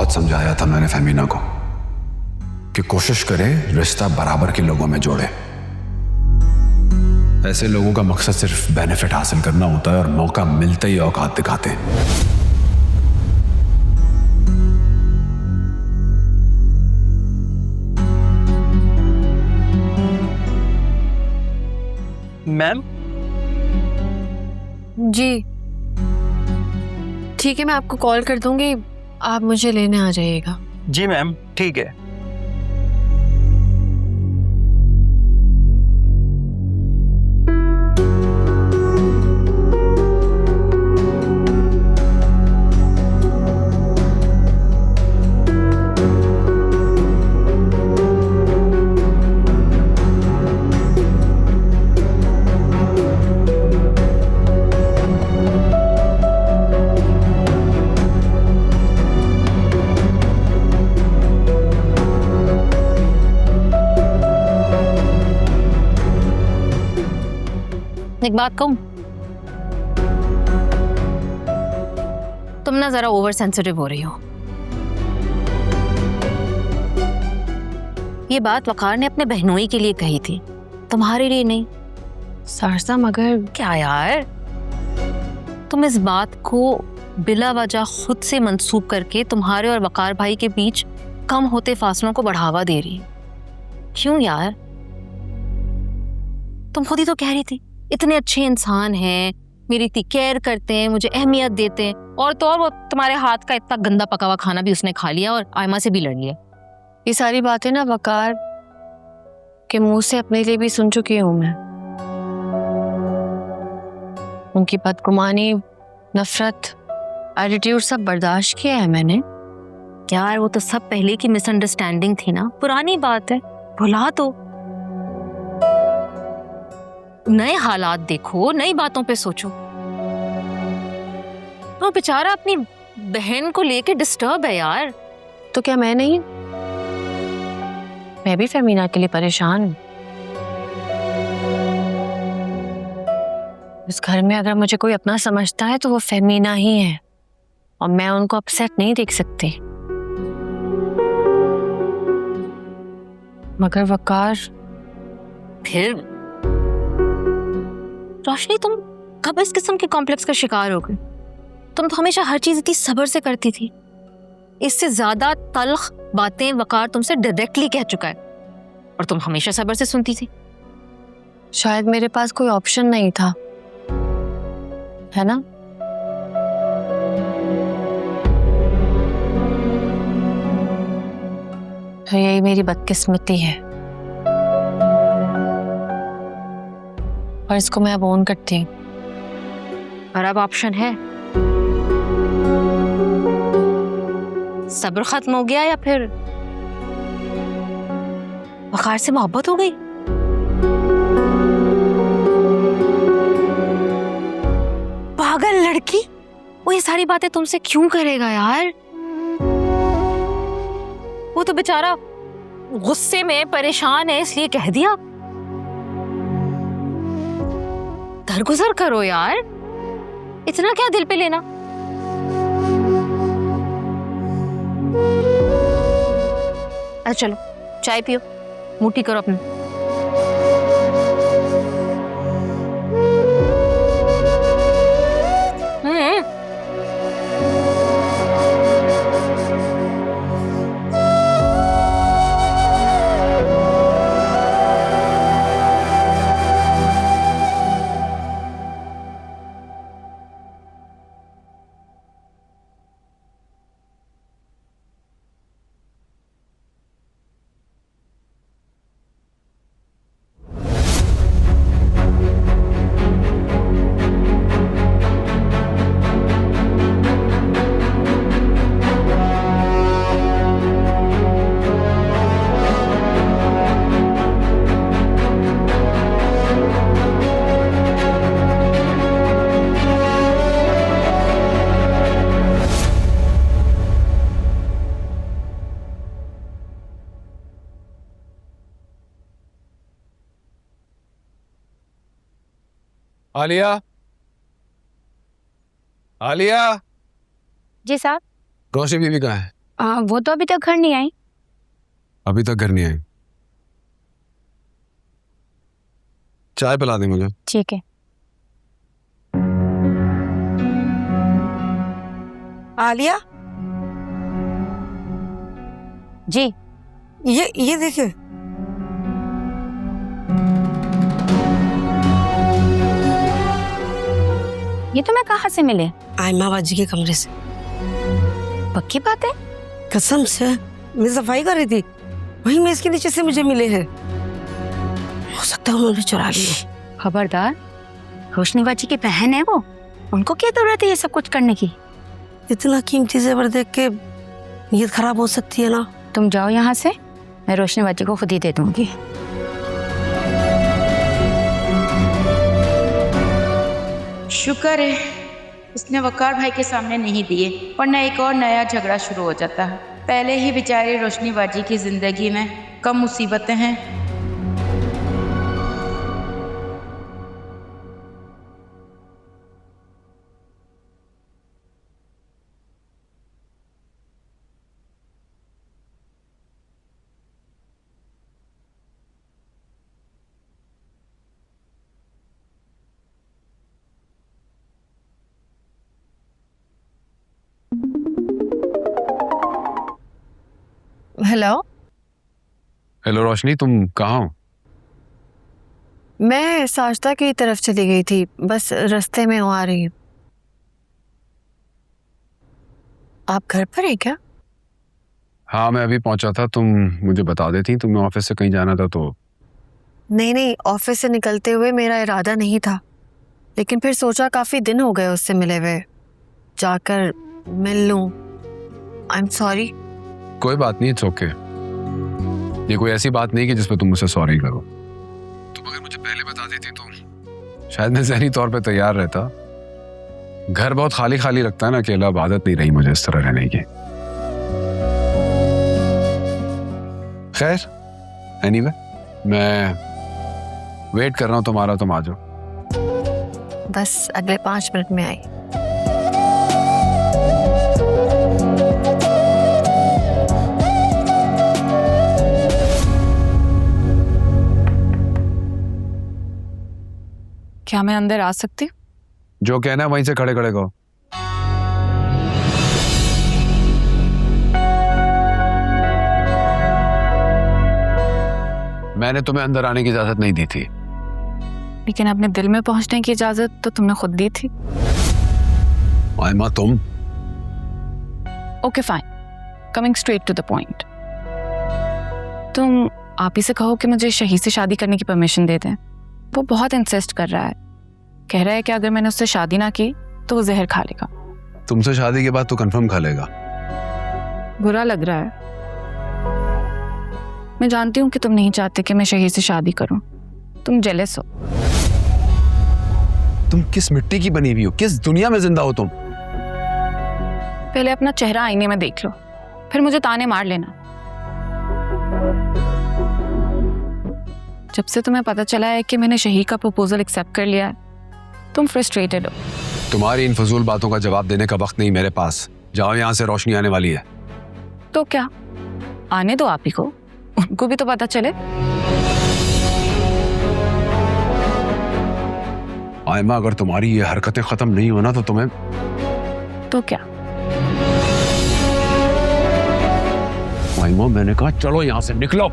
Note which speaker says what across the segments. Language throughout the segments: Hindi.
Speaker 1: बहुत समझाया था मैंने फहमीना को कि कोशिश करे रिश्ता बराबर के लोगों में जोड़े। ऐसे लोगों का मकसद सिर्फ बेनिफिट हासिल करना होता है और मौका मिलते ही औकात दिखाते हैं।
Speaker 2: मैम
Speaker 3: जी ठीक है, मैं आपको कॉल कर दूंगी, आप मुझे लेने आ जाइएगा।
Speaker 2: जी मैम ठीक है।
Speaker 4: एक बात कहूं, तुम ना जरा ओवर सेंसिटिव हो रही हो। ये बात वकार ने अपने बहनोई के लिए कही थी, तुम्हारे लिए नहीं।
Speaker 3: सरसा मगर
Speaker 4: क्या यार, तुम इस बात को बिला वजह खुद से मंसूब करके तुम्हारे और वकार भाई के बीच कम होते फासलों को बढ़ावा दे रही। क्यों यार? तुम खुद ही तो कह रही थी इतने अच्छे इंसान हैं, मेरी इतनी केयर करते हैं, मुझे अहमियत देते हैं, और तो और वो तुम्हारे हाथ का इतना गंदा पका हुआ खाना भी उसने खा लिया और आयमा से भी लड़ लिया।
Speaker 3: ये सारी बातें ना वकार के मुंह से अपने लिए भी सुन चुकी हूं मैं। उनकी बदगुमानी, नफरत, एटीट्यूड सब बर्दाश्त किया है मैंने।
Speaker 4: यार वो तो सब पहले की मिसअंडरस्टैंडिंग थी ना, पुरानी बात है, भुला दो। नए हालात देखो, नई बातों पे सोचो। वो बेचारा अपनी बहन को लेके डिस्टर्ब है यार।
Speaker 3: तो क्या मैं नहीं? मैं भी फहमीना के लिए परेशान हूं। इस घर में अगर मुझे कोई अपना समझता है तो वो फहमीना ही है, और मैं उनको अपसेट नहीं देख सकती। मगर वकार
Speaker 4: फिर रोशनी, तुम कब इस किस्म के कॉम्प्लेक्स का शिकार हो गई? तुम तो हमेशा हर चीज इतनी सब्र से करती थी। इससे ज्यादा तल्ख बातें वकार तुमसे डायरेक्टली कह चुका है, और तुम हमेशा सब्र से सुनती थी।
Speaker 3: शायद मेरे पास कोई ऑप्शन नहीं था, है ना? तो यही मेरी बदकिस्मती है, और इसको मैं अब ओन करती हूँ।
Speaker 4: और अब ऑप्शन है, सब्र खत्म हो गया या फिर वकार से मोहब्बत हो गई? पागल लड़की, वो ये सारी बातें तुमसे क्यों करेगा यार? वो तो बेचारा गुस्से में परेशान है इसलिए कह दिया। दरगुजर करो यार, इतना क्या दिल पे लेना। अच्छा चलो चाय पियो, मुट्ठी करो अपने।
Speaker 1: आलिया, आलिया,
Speaker 4: जी साहब।
Speaker 1: रोशनी बीबी कहाँ है?
Speaker 3: वो तो अभी तक घर नहीं आई।
Speaker 1: अभी तक घर नहीं आई? चाय पिला दे मुझे।
Speaker 3: ठीक है।
Speaker 5: आलिया,
Speaker 3: जी।
Speaker 5: ये देखिए।
Speaker 3: ये तुम्हें कहाँ से मिले?
Speaker 5: आयमा बाजी के कमरे से।
Speaker 3: पक्की बात है?
Speaker 5: कसम से, मैं सफाई कर रही थी, वहीं मेज के नीचे से मुझे मिले हैं। हो सकता है उन्होंने चुरा लिए।
Speaker 3: खबरदार, रोशनी बाजी की बहन है वो, उनको क्या जरूरत है ये सब कुछ करने की?
Speaker 5: इतना कीमती जेवर देख के नीयत खराब हो सकती है ना।
Speaker 3: तुम जाओ यहाँ से, मैं रोशनी बाजी को खुद ही दे दूंगी।
Speaker 6: शुक्र है उसने वकार भाई के सामने नहीं दिए, वरना एक और नया झगड़ा शुरू हो जाता है। पहले ही बेचारी रोशनी बाजी की जिंदगी में कम मुसीबतें हैं।
Speaker 3: हेलो।
Speaker 1: हेलो रोशनी, तुम कहाँ हो?
Speaker 3: मैं साजदा की तरफ चली गई थी, बस रास्ते में आ रही हूँ। आप घर पर हैं क्या?
Speaker 1: हाँ, मैं अभी पहुंचा था। तुम मुझे बता देती, तुम्हें ऑफिस से कहीं जाना था तो।
Speaker 3: नहीं, ऑफिस से निकलते हुए मेरा इरादा नहीं था, लेकिन फिर सोचा काफी दिन हो गए उससे मिले हुए, जाकर मिल लूं। I am sorry.
Speaker 1: कोई बात नहीं, इट्स ओके। ये कोई ऐसी बात नहीं कि जिस पे तुम मुझसे सॉरी करो। तुम अगर मुझे पहले बता देती तो शायद मैं ज़हनी तौर पे तैयार रहता। घर बहुत खाली खाली लगता है ना अकेला, अब आदत नहीं रही मुझे इस तरह रहने की। खैर, एनीवे, मैं वेट कर रहा हूँ तुम्हारा, तुम आ जाओ।
Speaker 3: बस अगले 5 मिनट में आई।
Speaker 7: क्या मैं अंदर आ सकती हूँ?
Speaker 1: जो कहना है वहीं से खड़े खड़े कहो। मैंने तुम्हें अंदर आने की इजाजत नहीं दी थी।
Speaker 7: लेकिन अपने दिल में पहुंचने की इजाजत तो तुमने खुद दी थी।
Speaker 1: आयमा, तुम।
Speaker 7: Okay fine, coming straight to the point. तुम आप ही से कहो कि मुझे शहीद से शादी करने की परमिशन दे दें। वो बहुत इंसिस्ट कर रहा है, कह रहा है कि अगर मैंने उससे शादी ना की तो वो जहर खा लेगा।
Speaker 1: तुमसे शादी के बाद तो कंफर्म खा लेगा।
Speaker 7: बुरा लग रहा है। मैं जानती हूँ कि तुम नहीं चाहते कि मैं शहीद से शादी करूं। तुम जेलस हो।
Speaker 1: तुम किस मिट्टी की बनी हुई हो? किस दुनिया में जिंदा हो तुम?
Speaker 7: पहले अपना चेहरा आईने में देख लो, फिर मुझे ताने मार लेना। जब से तुम्हें पता चला है कि मैंने शहीद का प्रपोजल एक्सेप्ट कर लिया है, तुम फ्रस्ट्रेटेड हो।
Speaker 1: तुम्हारी इन फजूल बातों का जवाब देने का वक्त नहीं मेरे पास। जाओ यहाँ से, रोशनी आने वाली है।
Speaker 7: तो क्या, आने दो आप ही को, उनको भी तो पता चले।
Speaker 1: आयमा, अगर तुम्हारी ये हरकतें खत्म नहीं होना तो तुम्हें।
Speaker 7: तो क्या?
Speaker 1: आयमा, मैंने कहा चलो यहाँ से निकलो।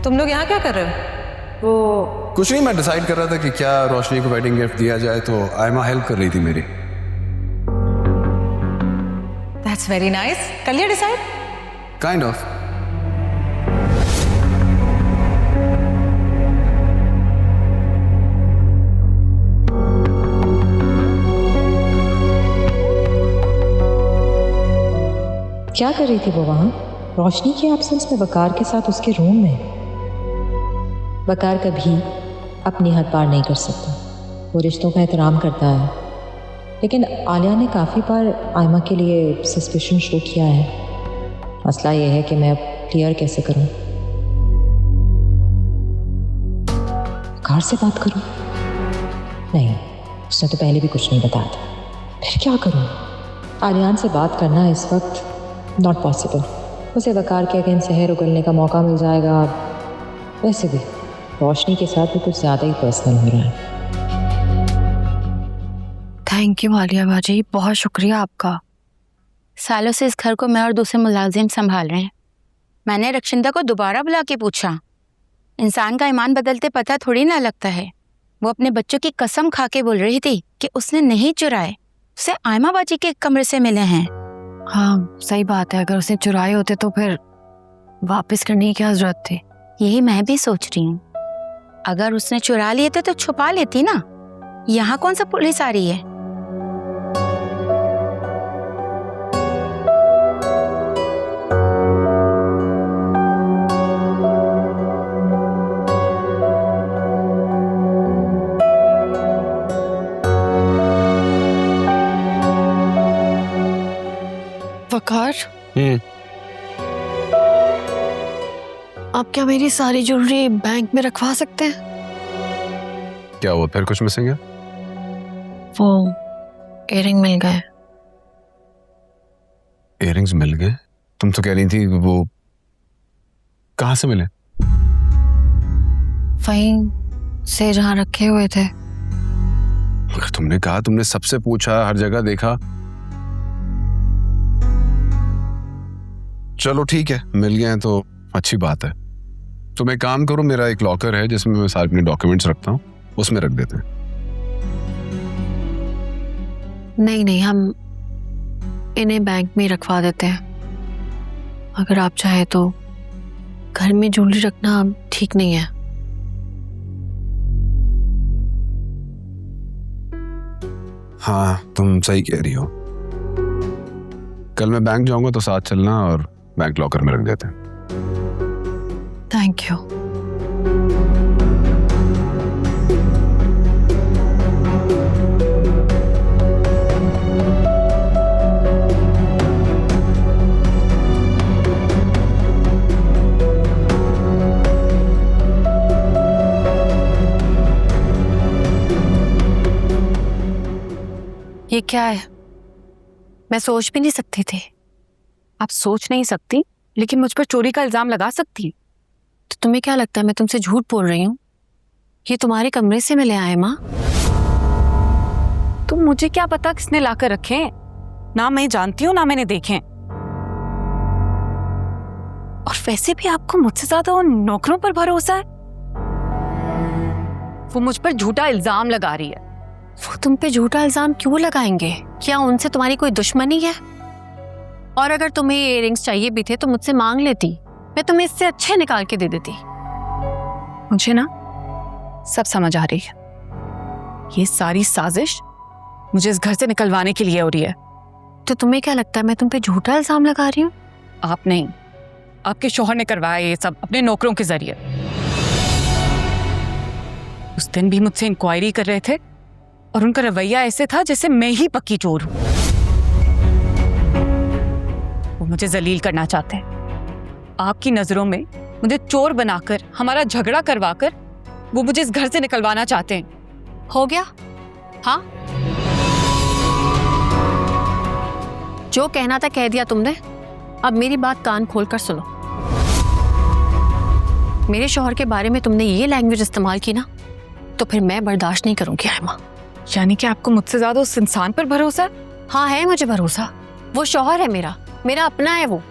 Speaker 8: तुम लोग यहाँ क्या कर रहे हो? वो
Speaker 1: कुछ नहीं, मैं डिसाइड कर रहा था कि क्या रोशनी को वेडिंग गिफ्ट दिया जाए, तो आयमा हेल्प कर रही थी मेरी।
Speaker 8: That's very nice. कर लिया डिसाइड?
Speaker 1: Kind of.
Speaker 8: क्या कर रही थी वो वहाँ रोशनी की एब्सेंस में वकार के साथ उसके रूम में? वकार कभी अपनी हद पार नहीं कर सकता, वो रिश्तों का एहतराम करता है। लेकिन आलिया ने काफ़ी बार आयमा के लिए सस्पिशन शो किया है। मसला ये है कि मैं अब क्लियर कैसे करूं? वकार से बात करूं? नहीं, उसने तो पहले भी कुछ नहीं बताया था। फिर क्या करूं? आलियान से बात करना इस वक्त नॉट पॉसिबल। उसे वकार के अगेंस्ट जहर उगलने का मौका मिल जाएगा। वैसे भी रोशनी के साथ भी कुछ ज़्यादा ही पर्सनल हो रहा है।
Speaker 3: थैंक यू आलिया बाजी, बहुत शुक्रिया आपका।
Speaker 9: सालों से इस घर को मैं और दूसरे मुलाजिम संभाल रहे हैं। मैंने रक्षिंदा को दोबारा बुला के पूछा, इंसान का ईमान बदलते पता थोड़ी ना लगता है। वो अपने बच्चों की कसम खा के बोल रही थी कि उसने नहीं चुराए, उसे आयमा बाजी के कमरे से मिले हैं।
Speaker 3: हाँ सही बात है, अगर उसने चुराए होते तो फिर वापस करने की क्या जरूरत थी?
Speaker 9: यही मैं भी सोच रही हूँ। अगर उसने चुरा लिए थे तो छुपा लेती ना। यहाँ कौन सा पुलिस आ रही है?
Speaker 3: वकार, आप क्या मेरी सारी ज्वेलरी बैंक में रखवा सकते हैं?
Speaker 1: क्या हुआ, फिर कुछ मिसिंग है?
Speaker 3: वो इयररिंग मिल गए।
Speaker 1: इयररिंग्स मिल गए? तुम तो कह रही थी वो कहाँ से मिले?
Speaker 3: वहीं से जहाँ रखे हुए थे।
Speaker 1: मगर तुमने कहा तुमने सबसे पूछा, हर जगह देखा। चलो ठीक है, मिल गए हैं तो अच्छी बात है। तुम एक काम करो, मेरा एक लॉकर है जिसमें मैं सारे अपने डॉक्यूमेंट्स रखता हूँ, उसमें रख देते हैं।
Speaker 3: नहीं नहीं, हम इन्हें बैंक में रखवा देते हैं। अगर आप चाहे तो घर में ज्वेलरी रखना ठीक नहीं है।
Speaker 1: हाँ तुम सही कह रही हो। कल मैं बैंक जाऊंगा तो साथ चलना और बैंक लॉकर में रख देते हैं।
Speaker 3: Thank you. ये क्या है? मैं सोच भी नहीं सकती थी।
Speaker 7: आप सोच नहीं सकती, लेकिन मुझ पर चोरी का इल्जाम लगा सकती।
Speaker 3: तो तुम्हें क्या लगता है मैं तुमसे झूठ बोल रही हूँ? ये तुम्हारे कमरे से मिले आए माँ।
Speaker 7: तो मुझे क्या पता किसने लाकर रखे हैं? ना मैं जानती हूँ ना मैंने देखे। और वैसे भी आपको मुझसे ज्यादा उन नौकरों पर भरोसा है। वो मुझ पर झूठा इल्जाम लगा रही है।
Speaker 3: वो तुम पे झूठा इल्जाम क्यों लगाएंगे? क्या उनसे तुम्हारी कोई दुश्मनी है? और अगर तुम्हें ये इयररिंग्स चाहिए भी थे तो मुझसे मांग लेती, मैं तुम्हें इससे अच्छे निकाल के दे देती।
Speaker 7: मुझे ना सब समझ आ रही है। ये सारी साजिश मुझे इस घर से निकलवाने के लिए हो रही है।
Speaker 3: तो तुम्हें क्या लगता है मैं तुम पे झूठा इल्जाम लगा रही हूँ?
Speaker 7: आप नहीं, आपके शौहर ने करवाया ये सब अपने नौकरों के जरिए। उस दिन भी मुझसे इंक्वायरी कर रहे थे और उनका रवैया ऐसे था जैसे मैं ही पक्की चोर हूं। वो मुझे जलील करना चाहते हैं। आपकी नजरों में मुझे चोर बनाकर, हमारा झगड़ा करवाकर वो मुझे इस घर से निकलवाना चाहते हैं।
Speaker 3: हो गया? हाँ, जो कहना था कह दिया तुमने। अब मेरी बात कान खोल कर सुनो। मेरे शौहर के बारे में तुमने ये लैंग्वेज इस्तेमाल की ना, तो फिर मैं बर्दाश्त नहीं करूंगी आयमा।
Speaker 7: यानी कि आपको मुझसे ज्यादा उस इंसान पर भरोसा है?
Speaker 3: हाँ है मुझे भरोसा। वो शौहर है मेरा, मेरा अपना है वो।